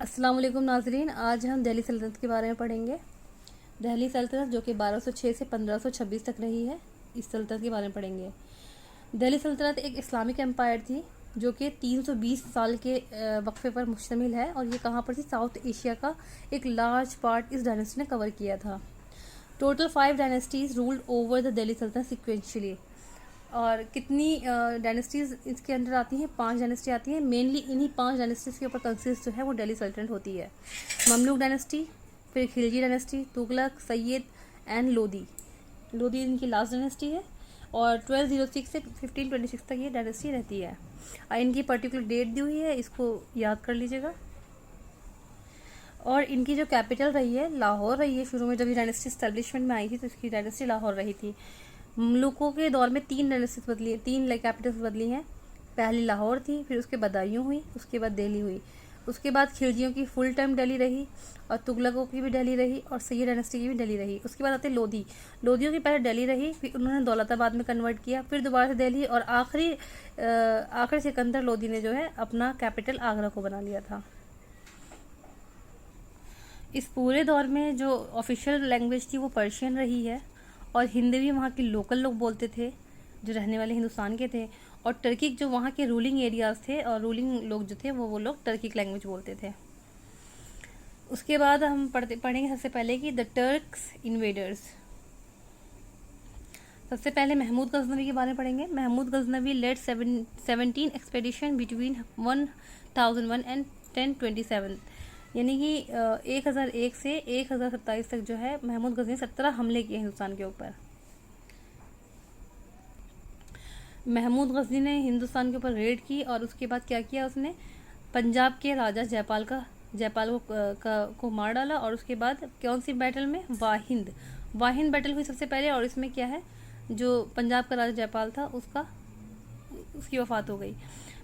अस्सलाम वालेकुम नाज़रीन, आज हम दिल्ली सल्तनत के बारे में पढ़ेंगे। दिल्ली सल्तनत जो कि 1206 से 1526 तक रही है, इस सल्तनत के बारे में पढ़ेंगे। दिल्ली सल्तनत एक इस्लामिक एम्पायर थी जो कि 320 साल के वक्फे पर मुश्तमिल है और ये कहाँ पर थी? साउथ एशिया का एक लार्ज पार्ट इस डायनेस्टी ने कवर किया था। Total 5 dynasties ruled over the Delhi सल्तनत सिक्वेंशली। और कितनी डायनेस्टीज़ इसके अंदर आती हैं? 5 डायनेस्टी आती हैं। मेनली इन्हीं 5 डायनेस्टीज़ के ऊपर कंसिस्ट जो है वो दिल्ली सल्तनत होती है। ममलूक डायनेस्टी, फिर खिलजी डायनेस्टी, तुगलक, सैयद एंड लोदी। लोदी इनकी लास्ट डायनेस्टी है और 1206 से 1526 तक ये डायनेस्टी रहती है। इनकी पर्टिकुलर डेट दी हुई है, इसको याद कर लीजिएगा। और इनकी जो कैपिटल रही है लाहौर रही है। शुरू में जब ये डायनेस्टी स्टैब्लिशमेंट में आई थी तो इसकी डायनेस्टी लाहौर रही थी। ममलूकों के दौर में 3 डायनेस्टीज बदली, 3 कैपिटल्स बदली हैं। पहली लाहौर थी, फिर उसके बदायूं हुई, उसके बाद दिल्ली हुई। उसके बाद खिलजियों की फुल टाइम दिल्ली रही और तुगलकों की भी दिल्ली रही और सैयद डायनेस्टी की भी दिल्ली रही। उसके बाद आते लोधी। लोधियों की पहले दिल्ली रही, फिर उन्होंने दौलताबाद में कन्वर्ट किया, फिर दोबारा से दिल्ली और आखिरी सिकंदर लोधी ने जो है अपना कैपिटल आगरा को बना लिया था। इस पूरे दौर में जो ऑफिशियल लैंग्वेज थी वो पर्शियन रही है और हिंदी भी वहाँ के लोकल लोग बोलते थे जो रहने वाले हिंदुस्तान के थे। और टर्किक जो वहाँ के रूलिंग एरियाज थे और रूलिंग लोग जो थे वो लोग टर्किक लैंग्वेज बोलते थे। उसके बाद हम पढ़ेंगे सबसे पहले कि द टर्क्स इन्वेडर्स। सबसे पहले महमूद गजनवी के बारे में पढ़ेंगे। Mahmud Ghaznavi led 17 expedition between 1001 and 1027, यानी कि 1001 से 1027 तक जो है महमूद गजनवी 17 हमले किए हिंदुस्तान के ऊपर। महमूद गजनी ने हिंदुस्तान के ऊपर रेड की और उसके बाद क्या किया? उसने पंजाब के राजा जयपाल को मार डाला। और उसके बाद कौन सी बैटल में? वाहिंद बैटल हुई सबसे पहले। और इसमें क्या है, जो पंजाब का राजा जयपाल था उसकी वफात हो गई।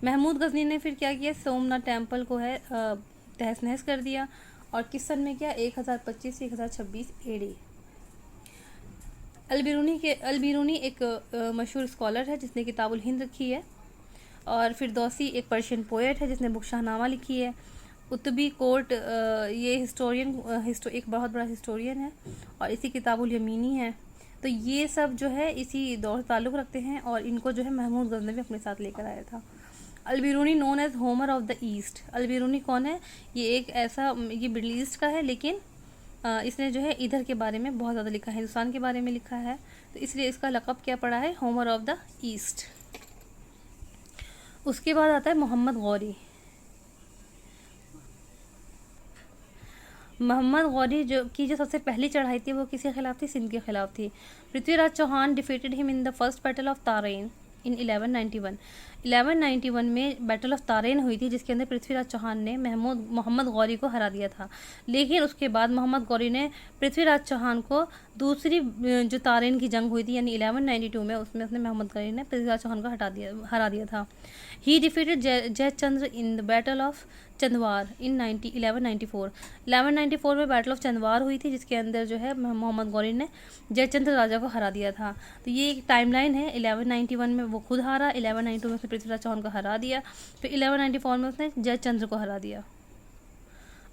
महमूद गजनी ने फिर क्या किया? सोमनाथ टेम्पल को है तहस नहस कर दिया। और किस सन में किया? 1025 से 1026 एडी। अलबिरूनी एक मशहूर स्कॉलर है जिसने किताबुल हिंद लिखी है। और फिरदौसी एक पर्शियन पोएट है जिसने बुक शाहनामा लिखी है। कुतुबी कोर्ट ये एक बहुत बड़ा हिस्टोरियन है और इसी किताबुल यमीनी है। तो ये सब जो है इसी दौर से ताल्लुक़ रखते हैं और इनको जो है महमूद गजनवी अपने साथ लेकर आया था। Alberuni known as Homer of the East. Alberuni कौन है? ये मिडल ईस्ट का है, लेकिन इसने जो है इधर के बारे में बहुत ज़्यादा लिखा है, हिंदुस्तान के बारे में लिखा है, तो इसलिए इसका लक़ब क्या पड़ा है? Homer of the east. उसके बाद आता है मोहम्मद गौरी। मोहम्मद गौरी जो सबसे पहली चढ़ाई थी वो किसके खिलाफ थी? सिंध के खिलाफ थी। Prithviraj Chauhan defeated him in the first battle of Tarain in 1191 में बैटल ऑफ तारेन हुई थी जिसके अंदर पृथ्वीराज चौहान ने मोहम्मद गौरी को हरा दिया था। लेकिन उसके बाद मोहम्मद गौरी ने पृथ्वीराज चौहान को दूसरी जो तारेन की जंग हुई थी यानी 1192 में, उसमें उसने मोहम्मद गौरी ने पृथ्वीराज चौहान को हरा दिया था। He defeated Jaichandra in the battle of Chandawar in 1194। 1194 में बैटल ऑफ चंदवार हुई थी जिसके अंदर जो है मोहम्मद गौरी ने जयचंद्र राजा को हरा दिया था। तो ये एक टाइमलाइन है। 1191 में वो खुद हारा, 1192 में उसने पृथ्वीराज चौहान को हरा दिया, फिर 1194 में उसने जयचंद्र को हरा दिया।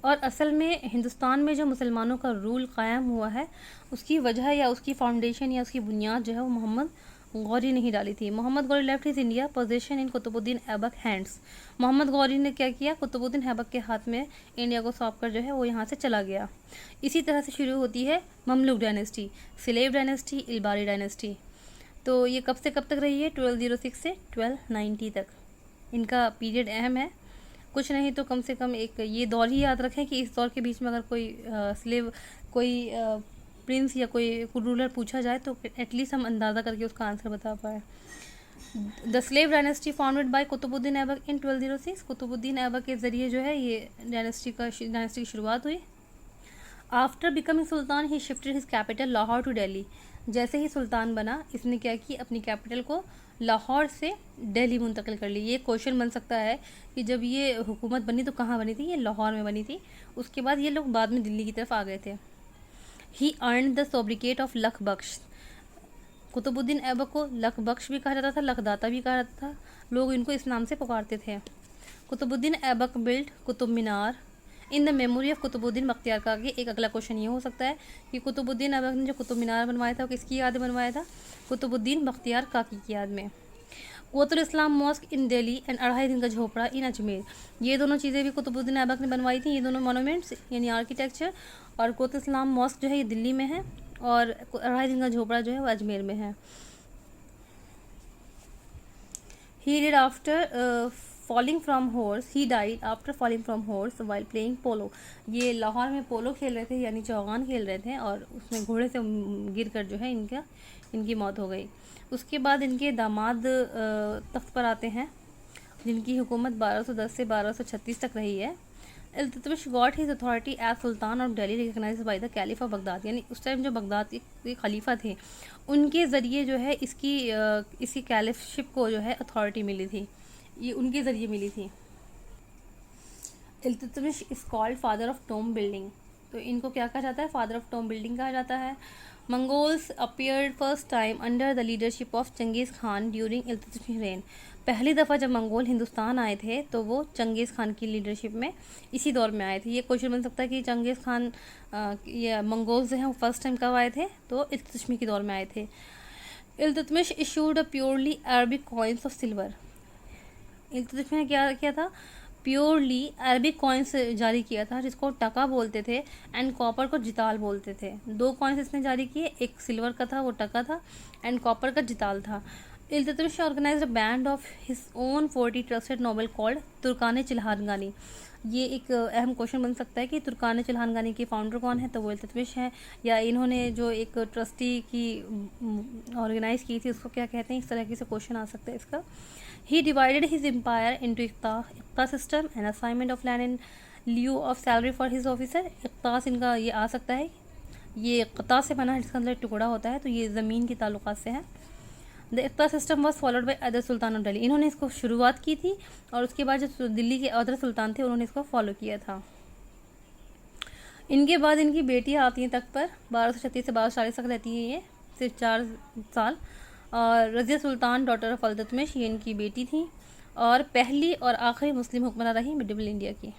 और असल में हिंदुस्तान में जो मुसलमानों का रूल कायम हुआ है उसकी वजह या उसकी फाउंडेशन या उसकी बुनियाद जो है वो मोहम्मद गौरी ने ही डाली थी। Mohammad Ghori left his India position in Qutbuddin Aibak hands. Mohammad Ghori ने क्या किया? कुतुबुद्दीन ऐबक के हाथ में इंडिया को सौंप कर जो है वो यहाँ से चला गया। इसी तरह से शुरू होती है Mamluk dynasty, slave dynasty, Ilbari dynasty. तो ये कब से कब तक रही है? 1206 से 1290 तक। इनका पीरियड अहम है, कुछ नहीं तो कम से कम एक ये दौर ही याद रखें कि इस दौर के बीच में अगर कोई प्रिंस या कोई रूलर पूछा जाए तो एटलीस्ट हम अंदाज़ा करके उसका आंसर बता पाए। The slave dynasty founded by Qutbuddin Aibak in 1206। Qutbuddin Aibak के ज़रिए जो है ये डायनेस्टी की शुरुआत हुई। After becoming sultan he shifted his capital Lahore to Delhi. जैसे ही सुल्तान बना इसने क्या की? अपनी कैपिटल को लाहौर से दिल्ली मुंतकिल कर ली। ये क्वेश्चन बन सकता है कि जब ये हुकूमत बनी तो कहाँ बनी थी? ये लाहौर में बनी थी। उसके बाद ये लोग बाद में दिल्ली की तरफ आ गए थे। ही अर्न द सोब्रिकेट ऑफ लख बख्श। कुतुबुद्दीन ऐबक को लख बख्श भी कहा जाता था, लखदाता भी कहा जाता था। लोग इनको इस नाम से पुकारते थे। Qutbuddin Aibak build Qutub Minar in the memory of Qutbuddin Bakhtiyar Kaki. एक अगला क्वेश्चन ये हो सकता है कि कुतुबुद्दीन ऐबक ने जो कुतुब मीनार बनवाया था वो किसकी याद में बनवाया था? कुतुबुद्दीन बख्तियार काकी की याद में। कोतुल इस्लाम मॉस्क इन दिल्ली एंड 2.5 दिन का झोपड़ा इन अजमेर, ये दोनों चीज़ें भी कुतुबुद्दीन ऐबक ने बनवाई थी, ये दोनों मोनूमेंट्स यानी आर्किटेक्चर। और कोतुल इस्लाम मॉस्क जो है ये दिल्ली में है और 2.5 दिन का झोपड़ा जो है वो अजमेर में है। He died after falling from horse. He died after falling from horse while playing polo. ये लाहौर में पोलो खेल रहे थे यानी चौगान खेल रहे थे और उसमें घोड़े से गिरकर जो है इनकी मौत हो गई। उसके बाद इनके दामाद तख्त पर आते हैं जिनकी हुकूमत 1210 से 1236 तक रही है। Iltutmish got his authority as sultan of Delhi recognise by the caliph of Baghdad, यानी उस टाइम जो बगदाद के खलीफा थे उनके ज़रिए जो है इसकी कैलिफशिप को जो है अथॉरिटी मिली थी, ये उनके ज़रिए मिली थी। Iltutmish is called father of Tom building, तो इनको क्या कहा जाता है? फादर ऑफ टॉम बिल्डिंग कहा जाता है। Mongols appeared first time under the leadership of Changez Khan during Iltutmish rain, पहली दफ़ा जब मंगोल हिंदुस्तान आए थे तो वो चंगेज़ खान की लीडरशिप में इसी दौर में आए थे। ये क्वेश्चन बन सकता है कि चंगेज़ खान या मंगोल्स जो हैं वो फर्स्ट टाइम कब आए थे? तो इल्तुतमिश के दौर में आए थे। Iltutmish issued a purely Arabic coins of silver, Iltutmish ने क्या किया था? प्योरली अरबिक कॉइन्स जारी किया था जिसको टका बोलते थे एंड कॉपर को जिताल बोलते थे। 2 कॉइन्स इसने जारी किए, एक सिल्वर का था वो टका था एंड कॉपर का जिताल था। Iltutmish organise a band of his own 40 trusted noble called Turkan Chihalgani, ये एक अहम क्वेश्चन बन सकता है कि तुर्कान चिल्हानगानी के फाउंडर कौन है? तो वो इल्तुतमिश है, या इन्होंने जो एक ट्रस्टी की ऑर्गेनाइज की थी उसको क्या कहते हैं? इस तरह से क्वेश्चन आ सकता है इसका। He divided his empire into इक़्ता system and assignment of land in lieu of salary for his officer। इक़्तास इनका ये आ सकता है, ये इक़्ता से बना है जिसका अंदर टुकड़ा होता है, तो ये ज़मीन के ताल्लुकात से है। The iqta system was followed by other sultan of Delhi, इन्होंने इसको शुरुआत की थी और उसके बाद जो दिल्ली के अदर सुल्तान थे उन्होंने इसको फॉलो किया था। इनके बाद इनकी बेटियाँ आती हैं तख्त पर, 1236 से 1240 तक रहती हैं ये, सिर्फ 4 साल। और रज़िया सुल्तान डॉटर ऑफ इल्तुतमिश, ये इनकी बेटी थी और पहली और आखिरी मुस्लिम हुक्मरान रही मिडिल इंडिया की।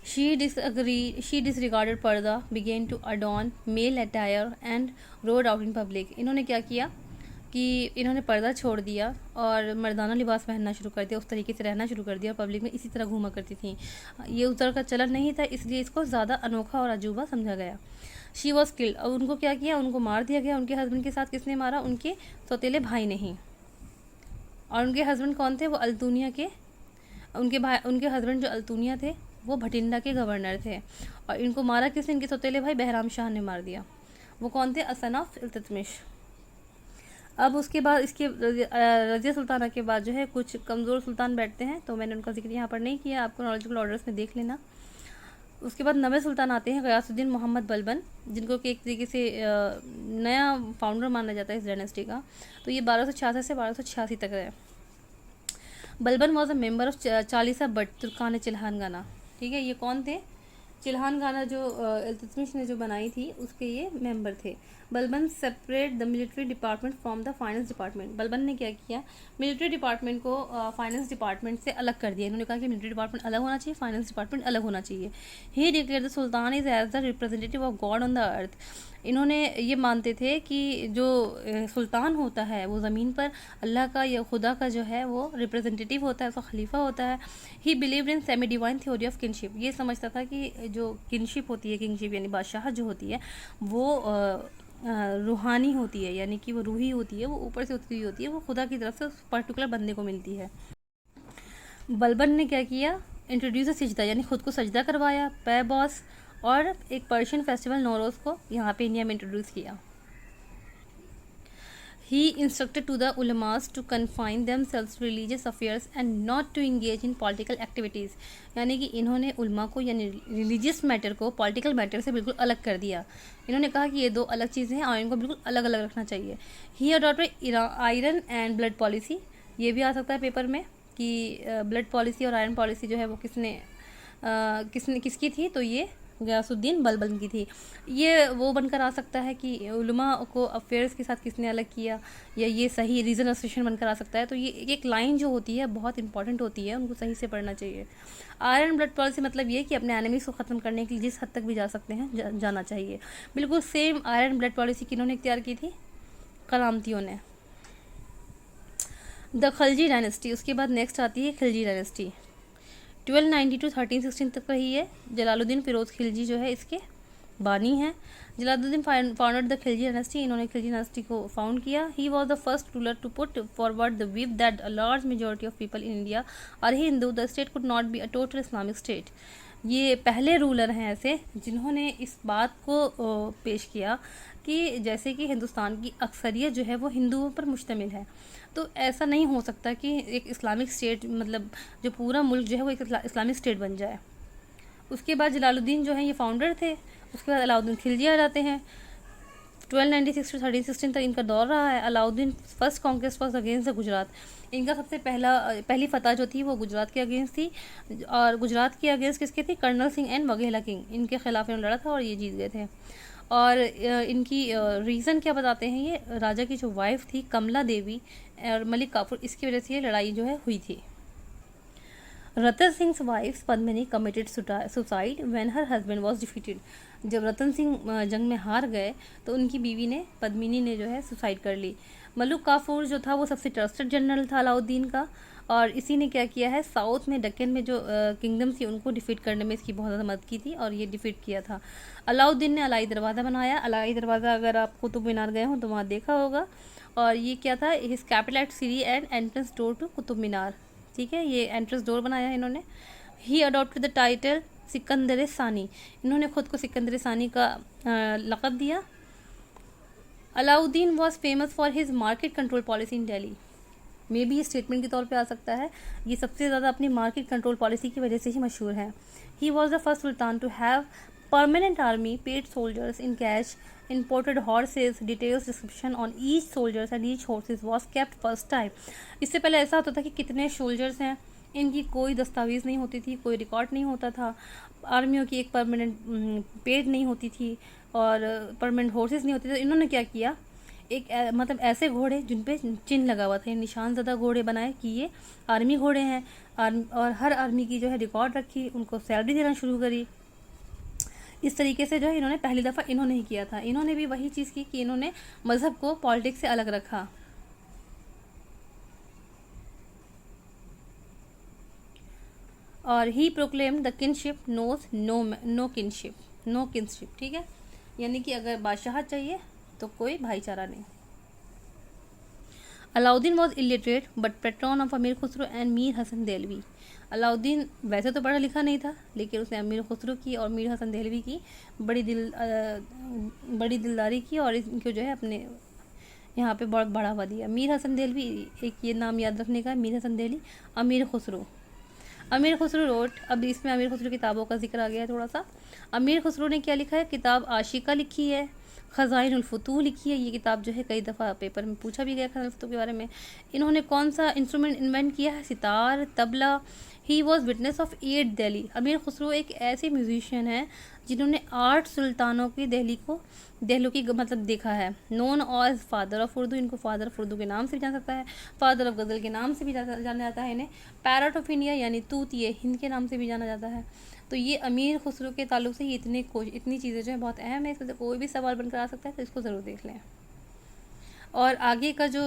She disregarded purdah, began to adorn male attire and rode out in public, इन्होंने क्या किया कि इन्होंने पर्दा छोड़ दिया और मर्दाना लिबास पहनना शुरू कर दिया, उस तरीके से रहना शुरू कर दिया, पब्लिक में इसी तरह घूमा करती थी। ये उस तरह का चलन नहीं था, इसलिए इसको ज़्यादा अनोखा और अजूबा समझा गया। शी वॉज किल्ड, और उनको क्या किया? उनको मार दिया गया। उनके हस्बैंड के साथ किसने मारा? उनके सौतेले भाई ने ही। और उनके हस्बैंड कौन थे? वो अल्तुनिया के, उनके हस्बैंड जो अल्तुनिया थे वो भटिंडा के गवर्नर थे। और इनको मारा किसने? इनके सौतेले भाई बहराम शाह ने मार दिया। वो कौन थे? असन ऑफ इल्तुतमिश। अब उसके बाद इसके रज़िया सुल्ताना के बाद जो है कुछ कमज़ोर सुल्तान बैठते हैं, तो मैंने उनका जिक्र यहाँ पर नहीं किया, आपको नॉलेजिकल ऑर्डर्स में देख लेना। उसके बाद नवे सुल्तान आते हैं, गयासुद्दीन मोहम्मद बलबन, जिनको कि एक तरीके से नया फाउंडर माना जाता है इस डायनेस्टी का। तो ये 1266 से 1286 तक रहे। Balban was a member of Chalisa but Turkan Chihalgana, ठीक है। ये कौन थे? चिल्हानगाना जो इल्तुतमिश ने जो बनाई थी उसके ये मेंबर थे। Balban separate the military department from the finance department, Balban ने क्या किया? मिलिट्री डिपार्टमेंट को फाइनेंस डिपार्टमेंट से अलग कर दिया। इन्होंने कहा कि मिलिट्री डिपार्टमेंट अलग होना चाहिए, फाइनेंस डिपार्टमेंट अलग होना चाहिए। He declare the sultan is as the representative of God on the earth, इन्होंने ये मानते थे कि जो सुल्तान होता है वो ज़मीन पर अल्लाह का या खुदा का जो है वो रिप्रेजेंटेटिव होता है, उसका खलीफा होता है। ही believed in semi divine theory of kinship, ये समझता था कि जो किनशिप होती है, किंगशिप यानी बादशाह जो होती है वो रूहानी होती है, यानी कि वो रूही होती है, वो ऊपर से उतरी होती है, वो खुदा की तरफ से उस पर्टिकुलर बंदे को मिलती है। बलबन ने क्या किया? इंट्रोड्यूस सजदा, यानी खुद को सजदा करवाया, पे बॉस, और एक पर्शियन फेस्टिवल नौरोज़ को यहाँ पे इंडिया में इंट्रोड्यूस किया। He instructed to the ulamas to confine themselves to religious affairs and not to engage in political activities, यानी कि इन्होंने उलमा को यानी रिलीजियस मैटर को पॉलिटिकल मैटर से बिल्कुल अलग कर दिया। इन्होंने कहा कि ये 2 अलग चीज़ें हैं और इनको बिल्कुल अलग अलग रखना चाहिए। He adopted iron and blood policy, ये भी आ सकता है पेपर में कि ब्लड पॉलिसी और आयरन पॉलिसी जो है वो किसकी थी? तो ये गयासुद्दीन बलबन की थी। ये वो बनकर आ सकता है कि उलमा को अफेयर्स के साथ किसने अलग किया, या ये सही रीज़न एसोसिएशन बनकर आ सकता है। तो ये एक लाइन जो होती है बहुत इंपॉर्टेंट होती है, उनको सही से पढ़ना चाहिए। आयरन ब्लड पॉलिसी मतलब ये कि अपने एनिमीज़ को ख़त्म करने के लिए जिस हद तक भी जा सकते हैं जाना चाहिए। बिल्कुल सेम आयरन ब्लड पॉलिसी किन्होंने इख्तियार की थी? कलामतियों ने। द खलजी डायनेस्टी, उसके बाद नेक्स्ट आती है खिलजी डायनेस्टी। 1290 टू 1316 तक रही है। जलालुद्दीन फिरोज़ खिलजी जो है इसके बानी हैं। Jalaluddin founded the Khilji dynasty, इन्होंने खिलजी डायनेस्टी को फाउंड किया। He was the first ruler to put forward the view that a large majority of people in India are Hindu, the state could not be a total Islamic state. ये पहले ruler हैं ऐसे जिन्होंने इस बात को पेश किया कि जैसे कि हिंदुस्तान की अक्सरियत जो है वो हिंदुओं पर मुश्तमिल है, तो ऐसा नहीं हो सकता कि एक इस्लामिक स्टेट मतलब जो पूरा मुल्क जो है वो एक इस्लामिक स्टेट बन जाए। उसके बाद जलालुद्दीन जो है ये फाउंडर थे। उसके बाद अलाउद्दीन खिलजी आ जाते हैं। 1296 टू 1316 तक इनका दौर रहा है। Alauddin first conquest was against the Gujarat, इनका सबसे पहली फतह जो थी वो गुजरात के अगेंस्ट थी। और गुजरात के अगेंस्ट किसके थी? कर्नल सिंह एंड वघेला किंग, इनके खिलाफ इन्होंने लड़ा था और ये जीत गए थे। और इनकी रीज़न क्या बताते हैं, ये राजा की जो वाइफ थी कमला देवी और मलिक काफूर, इसकी वजह से ये लड़ाई जो है हुई थी। Ratan Singh wife Padmini committed suicide when her husband was defeated, जब रतन सिंह जंग में हार गए तो उनकी बीवी ने पद्मिनी ने जो है सुसाइड कर ली। मलिक काफूर जो था वो सबसे ट्रस्टेड जनरल था अलाउद्दीन का, और इसी ने क्या किया है, साउथ में डक्कन में जो किंगडम थी उनको डिफीट करने में इसकी बहुत ज़्यादा मदद की थी और ये डिफीट किया था। अलाउद्दीन ने अलाई दरवाज़ा बनाया। अलाई दरवाज़ा अगर आप कुतुब मीनार गए हो तो वहाँ देखा होगा। और ये क्या था, his capital at Siri and entrance door to Qutub Minar, ठीक है, ये एंट्रेंस डोर बनाया है इन्होंने। He adopted the title Sikandar Sani, इन्होंने खुद को सिकंदर सानी का लक़ब दिया। Alauddin was famous for his market control policy in Delhi, मे भी ये स्टेटमेंट के तौर पे आ सकता है, ये सबसे ज़्यादा अपनी मार्केट कंट्रोल पॉलिसी की वजह से ही मशहूर है। He was the first sultan to have permanent army, paid soldiers in cash, imported horses, details description on each soldiers and each horses was kept first time। इससे पहले ऐसा होता था कि कितने सोल्जर्स हैं, इनकी कोई दस्तावेज़ नहीं होती थी, कोई रिकॉर्ड नहीं होता था। आर्मियों की एक परमानेंट पेड नहीं होती थी और परमानेंट हॉर्सेस नहीं होते थे। इन्होंने क्या किया, एक मतलब ऐसे घोड़े जिन पे चिन्ह लगा हुआ था, निशान ज़्यादा घोड़े बनाए कि ये आर्मी घोड़े हैं, और हर आर्मी की जो है रिकॉर्ड रखी, उनको सैलरी देना शुरू करी। इस तरीके से जो है इन्होंने पहली दफ़ा इन्होंने ही किया था। इन्होंने भी वही चीज़ की कि इन्होंने मज़हब को पॉलिटिक्स से अलग रखा। और he proclaim the kinship knows no kinship, ठीक है, यानी कि अगर बादशाह चाहिए तो कोई भाईचारा नहीं। Alauddin was illiterate but patron of अमीर खुसरो एंड मीर हसन देलवी। अलाउद्दीन वैसे तो पढ़ा लिखा नहीं था, लेकिन उसने अमीर खुसरो की और मीर हसन देलवी की बड़ी दिलदारी की और इनको जो है अपने यहाँ पे बहुत बढ़ावा दिया। मीर हसन देलवी, एक ये नाम याद रखने का, मीर हसन देलवी, अमीर खुसरो रोट। अब इसमें अमीर खुसरो किताबों का जिक्र आ गया है थोड़ा सा। अमीर खुसरो ने क्या लिखा है, किताब आशिका लिखी है, ख़ज़ाइनुल फुतूह लिखी है। ये किताब जो है कई दफ़ा पेपर में पूछा भी गया ख़ज़ाइनुल फुतूह के बारे में। इन्होंने कौन सा इंस्ट्रूमेंट इन्वेंट किया है, sitar, tabla. He was witness of 8 Delhi. अमीर खुसरो एक ऐसे म्यूजिशियन है जिन्होंने 8 सुल्तानों की दहलों की मतलब देखा है। नोन ऑज फादर ऑफ उर्दू, इनको फादर ऑफ उर्दू के नाम से भी जान सकता है, फादर ऑफ गज़ल के नाम से भी जाना जाता है इन्हें, पैरट ऑफ इंडिया यानी तूतिए हिंद के नाम से भी जाना जाता है। तो ये अमीर खुसरो के ताल्लुक से ये इतनी चीज़ें जो है बहुत अहम है, इसमें से कोई भी सवाल बनकर आ सकता है, तो इसको ज़रूर देख लें। और आगे का जो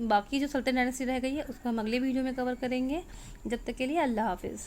बाकी जो सल्तनत डायनेस्टी रह गई है उसको हम अगले वीडियो में कवर करेंगे। जब तक के लिए अल्लाह हाफिज़।